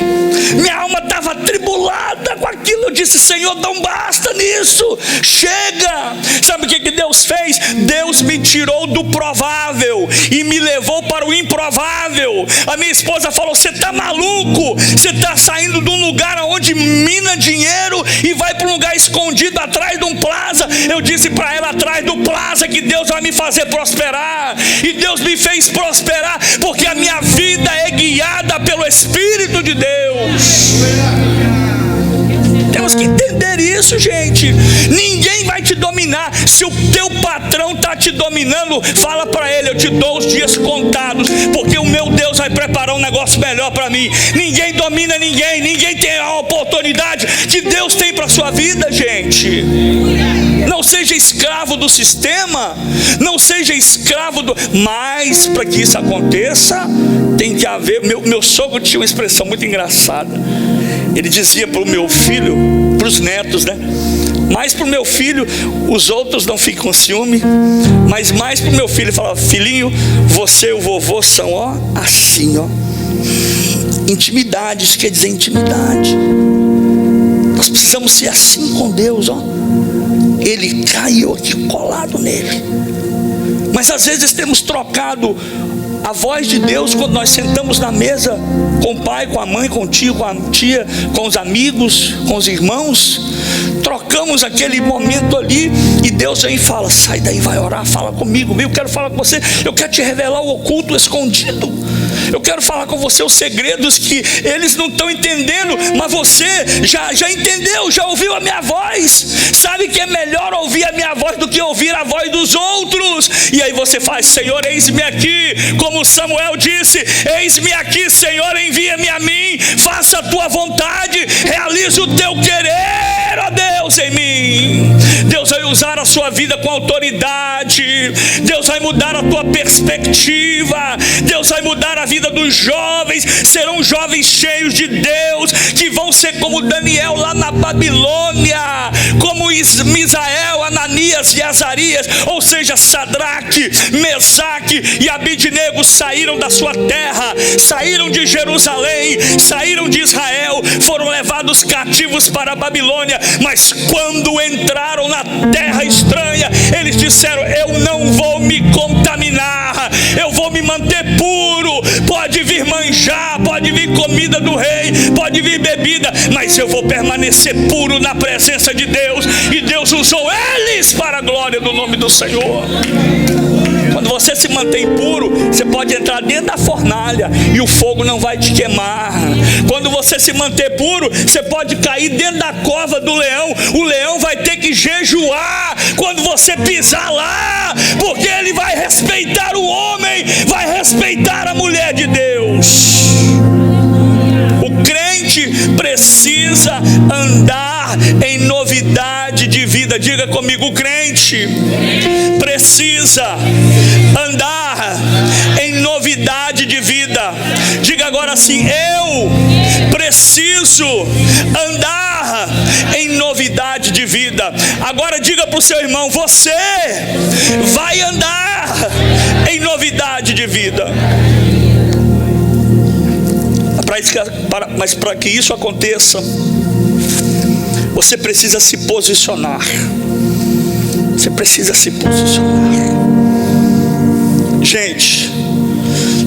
minha alma estava atribulada com aquilo. Eu disse: Senhor, não basta nisso, chega. Sabe o que Deus fez? Deus me tirou do provável e me levou para o improvável. A minha esposa falou: você está maluco? Você está saindo de um lugar onde mina dinheiro e vai para um lugar escondido atrás de um plaza. Eu disse para ela: atrás do plaza que Deus vai me fazer prosperar. E Deus me fez prosperar, porque a minha vida é guiada pelo Espírito de Deus. Temos que entender isso, gente. Ninguém vai te dominar. Se o teu patrão está te dominando, fala para ele: eu te dou os dias contados, porque o meu Deus vai preparar um negócio melhor para mim. Ninguém domina ninguém. Ninguém tem a oportunidade que Deus tem para a sua vida, gente. Não seja escravo do sistema, não seja escravo do... Mas para que isso aconteça, tem que haver... Meu sogro tinha uma expressão muito engraçada. Ele dizia para o meu filho, para os netos, né? Mais para o meu filho, os outros não ficam com ciúme, mas mais para o meu filho, ele falava: filhinho, você e o vovô são, ó, assim, ó. Intimidade, isso quer dizer intimidade. Nós precisamos ser assim com Deus, ó. Ele caiu aqui colado nele. Mas às vezes temos trocado a voz de Deus quando nós sentamos na mesa com o pai, com a mãe, com o tio, com a tia, com os amigos, com os irmãos. Trocamos aquele momento ali e Deus vem e fala: sai daí, vai orar, fala comigo. Eu quero falar com você, eu quero te revelar o oculto, o escondido. Eu quero falar com você os segredos que eles não estão entendendo, mas você já entendeu, já ouviu a minha voz. Sabe que é melhor ouvir a minha voz do que ouvir a voz dos outros. E aí você faz: Senhor, eis-me aqui. Como Samuel disse: eis-me aqui, Senhor, envia-me a mim. Faça a tua vontade, realize o teu querer, ó Deus, em mim. Deus vai usar a sua vida com autoridade. Deus vai mudar a tua perspectiva. Deus vai mudar a vida dos jovens. Serão jovens cheios de Deus, que vão ser como Daniel lá na Babilônia, como Misael, Ananias Ananias e Azarias, ou seja, Sadraque, Mesaque e Abidnego, saíram da sua terra, saíram de Jerusalém, saíram de Israel, foram levados cativos para a Babilônia. Mas quando entraram na terra estranha, eles disseram: eu não vou me contaminar, eu vou me manter puro. Pode vir manjar, pode vir comida do rei, pode vir bebida, mas eu vou permanecer puro na presença de Deus. E Deus usou eles para a glória do nome do Senhor. Quando você se mantém puro, você pode entrar dentro da fornalha e o fogo não vai te queimar. Quando você se manter puro, você pode cair dentro da cova do leão. O leão vai ter que jejuar quando você pisar lá, porque ele vai respeitar o homem, vai respeitar a mulher de Deus. O crente precisa andar em novidade de vida. Diga comigo: o crente precisa andar em novidade de vida. Diga agora assim: eu preciso andar em novidade de vida. Agora diga para o seu irmão: você vai andar em novidade de vida. Mas para que isso aconteça, você precisa se posicionar. Você precisa se posicionar. Gente,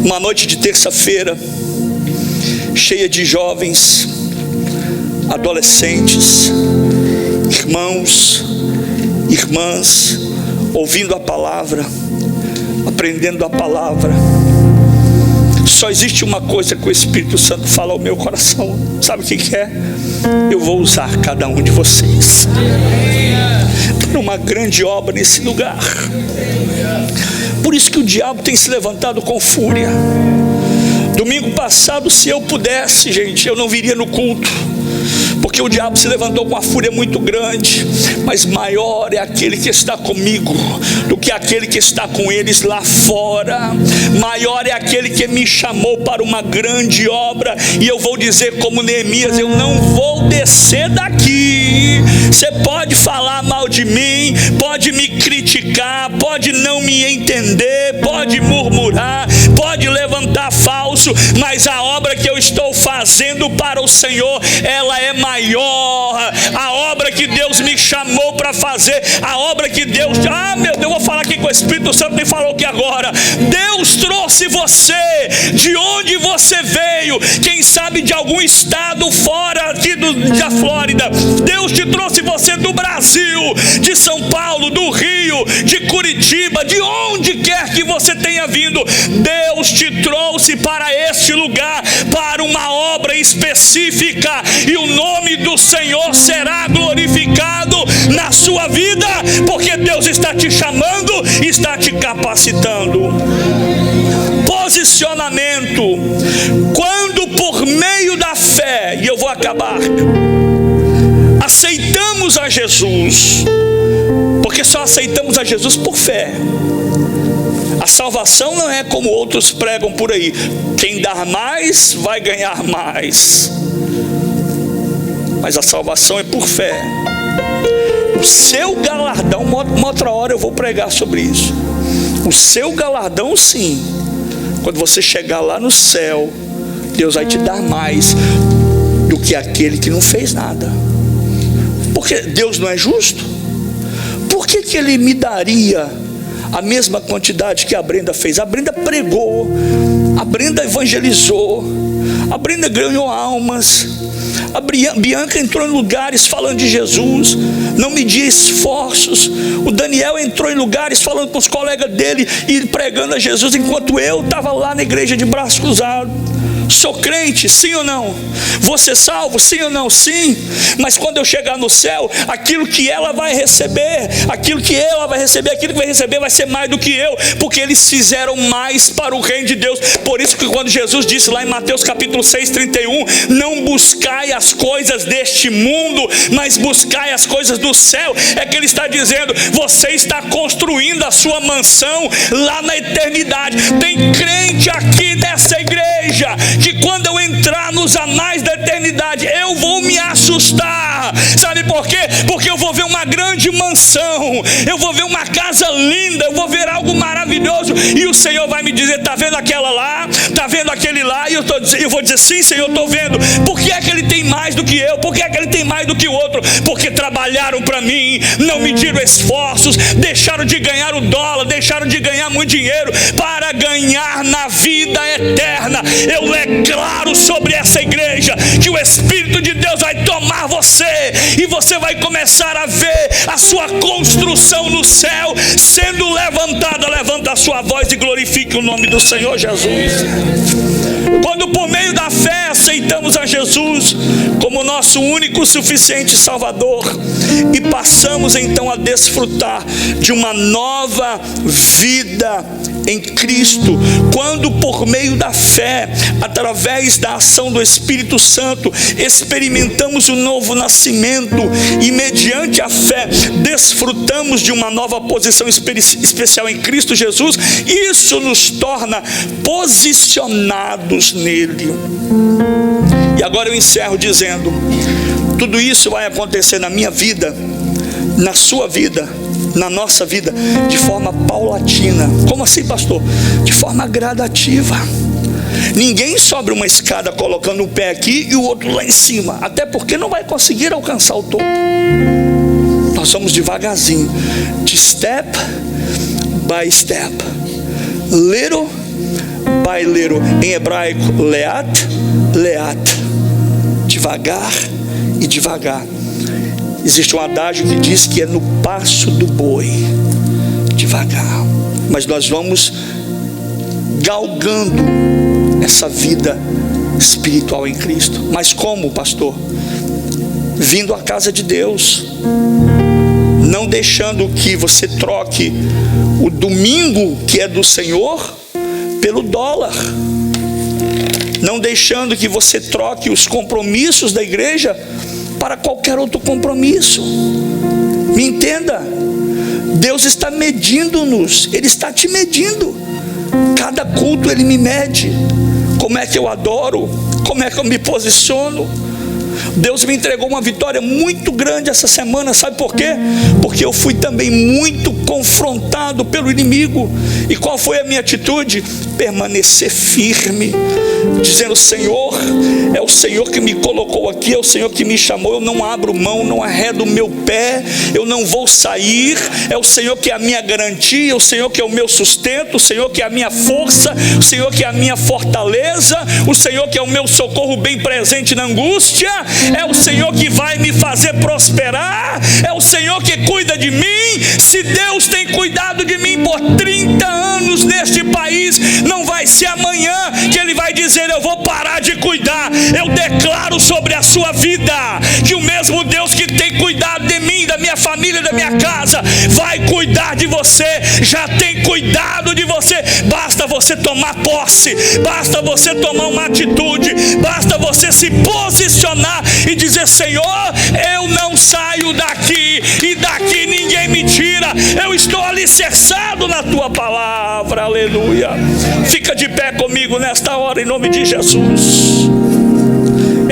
uma noite de terça-feira, cheia de jovens, adolescentes, irmãos, irmãs, ouvindo a palavra, aprendendo a palavra. Só existe uma coisa que o Espírito Santo fala ao meu coração. Sabe o que é? Eu vou usar cada um de vocês para uma grande obra nesse lugar. Por isso que o diabo tem se levantado com fúria. Domingo passado, se eu pudesse, gente, eu não viria no culto, porque o diabo se levantou com uma fúria muito grande. Mas maior é aquele que está comigo do que aquele que está com eles lá fora. Maior é aquele que me chamou para uma grande obra. E eu vou dizer como Neemias: eu não vou descer daqui. Você pode falar mal de mim, pode me criticar, pode não me entender, pode murmurar, pode levantar falso, mas a obra que eu estou fazendo para o Senhor, ela é maior. A obra que Deus me chamou para fazer, a obra que Deus... meu Deus, eu vou falar aqui com o Espírito Santo me falou aqui agora. Deus trouxe você de onde você veio, quem sabe de algum estado fora aqui da Flórida. Deus te trouxe você do Brasil, de São Paulo, do Rio, de Curitiba, de onde quer que você tenha vindo. Deus te trouxe para este lugar, para uma obra específica, e o nome do Senhor será glorificado na sua vida, porque Deus está te chamando, está te capacitando. Posicionamento. Quando por meio da fé, e eu vou acabar, aceitamos a Jesus, porque só aceitamos a Jesus por fé. A salvação não é como outros pregam por aí: quem dar mais vai ganhar mais. Mas a salvação é por fé. O seu galardão, uma outra hora eu vou pregar sobre isso. O seu galardão, sim, quando você chegar lá no céu, Deus vai te dar mais do que aquele que não fez nada. Porque Deus não é justo? Por que Ele me daria a mesma quantidade que a Brenda fez? A Brenda pregou, a Brenda evangelizou, a Brenda ganhou almas, a Bianca entrou em lugares falando de Jesus, não media esforços. O Daniel entrou em lugares falando com os colegas dele e pregando a Jesus, enquanto eu estava lá na igreja de braço cruzado. Sou crente, sim ou não? Vou ser salvo, sim ou não? Sim. Mas quando eu chegar no céu, aquilo que ela vai receber, aquilo que vai receber vai ser mais do que eu, porque eles fizeram mais para o reino de Deus. Por isso que quando Jesus disse lá em Mateus capítulo 6:31, não buscai as coisas deste mundo, mas buscai as coisas do céu, é que Ele está dizendo: você está construindo a sua mansão lá na eternidade. Tem crente aqui nessa igreja que quando eu entrar nos anais da eternidade, eu vou me assustar. Sabe por quê? Porque eu vou ver uma grande mansão mansão, eu vou ver uma casa linda, eu vou ver algo maravilhoso, e o Senhor vai me dizer: está vendo aquela lá? Está vendo aquele lá? E eu vou dizer: sim, Senhor, estou vendo. Por que é que ele tem mais do que eu? Por que é que ele tem mais do que o outro? Porque trabalharam para mim, não mediram esforços, deixaram de ganhar o dólar, deixaram de ganhar muito dinheiro para ganhar na vida eterna. Eu declaro sobre essa igreja que o Espírito de Deus vai tomar você, e você vai começar a ver a sua construção no céu sendo levantada. Levanta a sua voz e glorifique o nome do Senhor Jesus. Quando por meio da fé aceitamos a Jesus como nosso único e suficiente Salvador, e passamos então a desfrutar de uma nova vida em Cristo, quando por meio da fé, através da ação do Espírito Santo, experimentamos o novo nascimento, e mediante a fé desfrutamos de uma nova posição especial em Cristo Jesus, isso nos torna posicionados nele. E agora eu encerro dizendo: tudo isso vai acontecer na minha vida, na sua vida, na nossa vida, de forma paulatina. Como assim, pastor? De forma gradativa. Ninguém sobe uma escada colocando um pé aqui e o outro lá em cima, até porque não vai conseguir alcançar o topo. Nós vamos devagarzinho, de step by step, little by little. Em hebraico, leat, leat, devagar e devagar. Existe um adágio que diz que é no passo do boi, devagar. Mas nós vamos galgando essa vida espiritual em Cristo. Mas como, pastor? Vindo à casa de Deus, não deixando que você troque o domingo que é do Senhor pelo dólar, não deixando que você troque os compromissos da igreja para qualquer outro compromisso. Me entenda, Deus está medindo-nos, Ele está te medindo. Cada culto Ele me mede. Como é que eu adoro? Como é que eu me posiciono? Deus me entregou uma vitória muito grande essa semana, sabe por quê? Porque eu fui também muito confrontado pelo inimigo. E qual foi a minha atitude? Permanecer firme, dizendo: Senhor, é o Senhor que me colocou aqui, é o Senhor que me chamou, eu não abro mão, não arredo o meu pé, eu não vou sair. É o Senhor que é a minha garantia, o Senhor que é o meu sustento, o Senhor que é a minha força, o Senhor que é a minha fortaleza, o Senhor que é o meu socorro bem presente na angústia. É o Senhor que vai me fazer prosperar, é o Senhor que cuida de mim. Se Deus tem cuidado de mim por 30 anos neste país, não vai ser amanhã que Ele vai dizer: eu vou parar de cuidar. Eu declaro sobre a sua vida que o mesmo Deus que tem cuidado de mim, da minha família, da minha casa, vai cuidar de você, já tem cuidado de você. Basta você tomar posse, basta você tomar uma atitude, basta você se posicionar e dizer: Senhor, eu não saio daqui, e daqui ninguém me tira. Eu estou alicerçado na tua palavra. Aleluia. Fica de pé comigo nesta hora, em nome de Jesus.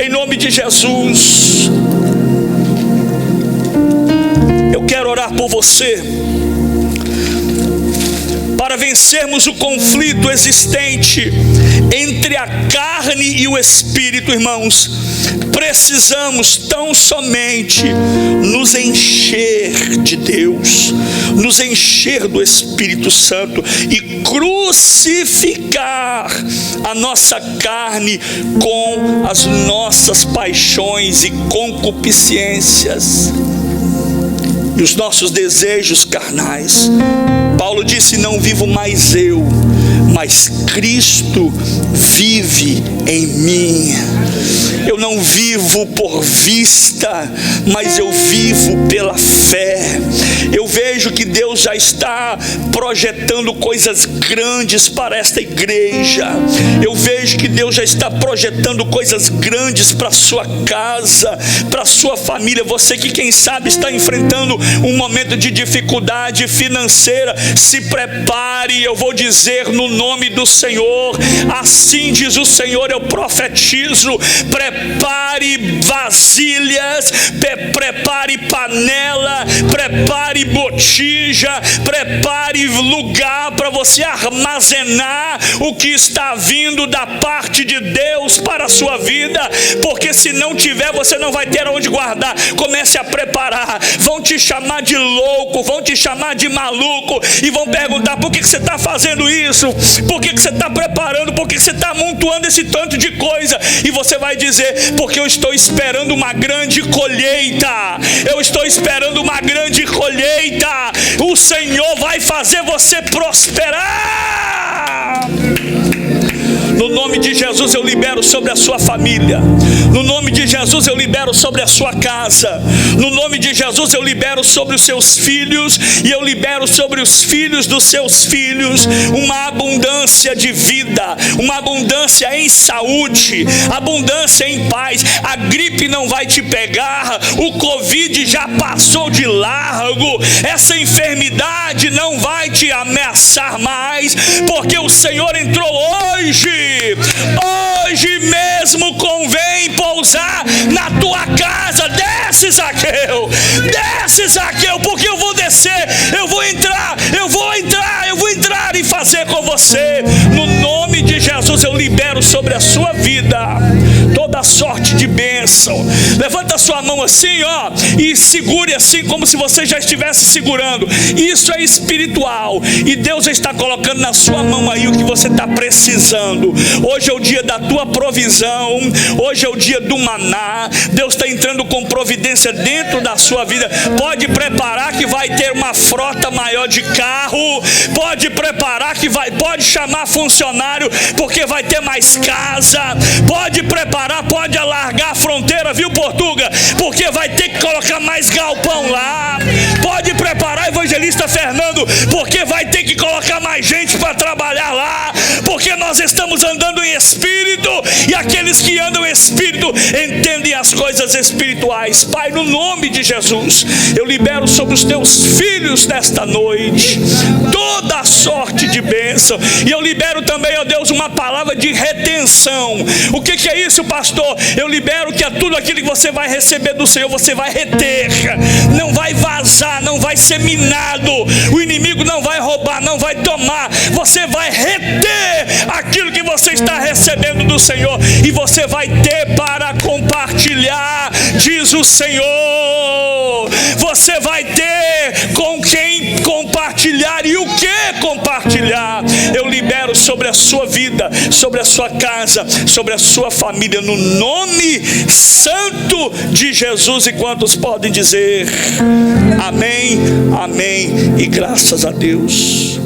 Em nome de Jesus. Eu quero orar por você, para vencermos o conflito existente entre a carne e o espírito, irmãos. Precisamos tão somente nos encher de Deus, nos encher do Espírito Santo e crucificar a nossa carne com as nossas paixões e concupiscências e os nossos desejos carnais. Paulo disse: não vivo mais eu, mas Cristo vive em mim. Eu não vivo por vista, mas eu vivo pela fé. Eu vejo que Deus já está projetando coisas grandes para esta igreja. Eu vejo que Deus já está projetando coisas grandes para a sua casa, para a sua família. Você que, quem sabe, está enfrentando um momento de dificuldade financeira, se prepare. Eu vou dizer no nome do Senhor. Assim diz o Senhor, eu profetizo: prepare vasilhas, prepare panela, prepare botija, prepare lugar para você armazenar o que está vindo da parte de Deus para a sua vida, porque se não tiver, você não vai ter onde guardar. Comece a preparar. Vão te chamar de louco, vão te chamar de maluco e vão perguntar: por que você está fazendo isso? Por que você está preparando? Por que você está amontoando esse tanto de coisa? E você vai dizer: porque eu estou esperando uma grande colheita. Eu estou esperando uma grande colheita. O Senhor vai fazer você prosperar. No nome de Jesus eu libero sobre a sua família. No nome de Jesus eu libero sobre a sua casa. No nome de Jesus eu libero sobre os seus filhos. E eu libero sobre os filhos dos seus filhos uma abundância de vida, uma abundância em saúde, abundância em paz. A gripe não vai te pegar. O Covid já passou de largo. Essa enfermidade não vai te ameaçar mais, porque o Senhor entrou hoje mesmo convém pousar na tua casa. Desce, Zaqueu, porque eu vou descer, eu vou entrar e fazer com você. No nome de Jesus eu libero sobre a sua vida toda sorte de bênção. Levanta a sua mão assim, ó, e segure assim, como se você já estivesse segurando. Isso é espiritual, e Deus está colocando na sua mão aí o que você está precisando. Hoje é o dia da tua provisão, hoje é o dia do maná. Deus está entrando com providência dentro da sua vida. Pode preparar que vai ter uma frota maior de carro. Pode preparar que pode chamar funcionário, porque vai ter mais casa. Pode preparar, pode alargar a fronteira, viu, Portuga? Porque vai ter que colocar mais galpão lá. Pode preparar, evangelista Fernando, porque vai ter que colocar mais gente para trabalhar lá, porque nós estamos andando em espírito, e aqueles que andam em espírito entendem as coisas espirituais. Pai, no nome de Jesus, eu libero sobre os teus filhos nesta noite toda a sorte de bênção, e eu libero também, ó Deus, uma palavra de retenção. O que é isso, pastor? Eu libero que tudo aquilo que você vai receber do Senhor, você vai reter, não vai vazar, não vai ser minado, o inimigo não vai roubar, não vai tomar. Você vai reter aquilo que você está recebendo do Senhor, e você vai ter para compartilhar, diz o Senhor. Você vai ter com quem compartilhar e o que compartilhar. Eu libero sobre a sua vida, sobre a sua casa, sobre a sua família, no nome santo de Jesus. E quantos podem dizer amém, amém e graças a Deus?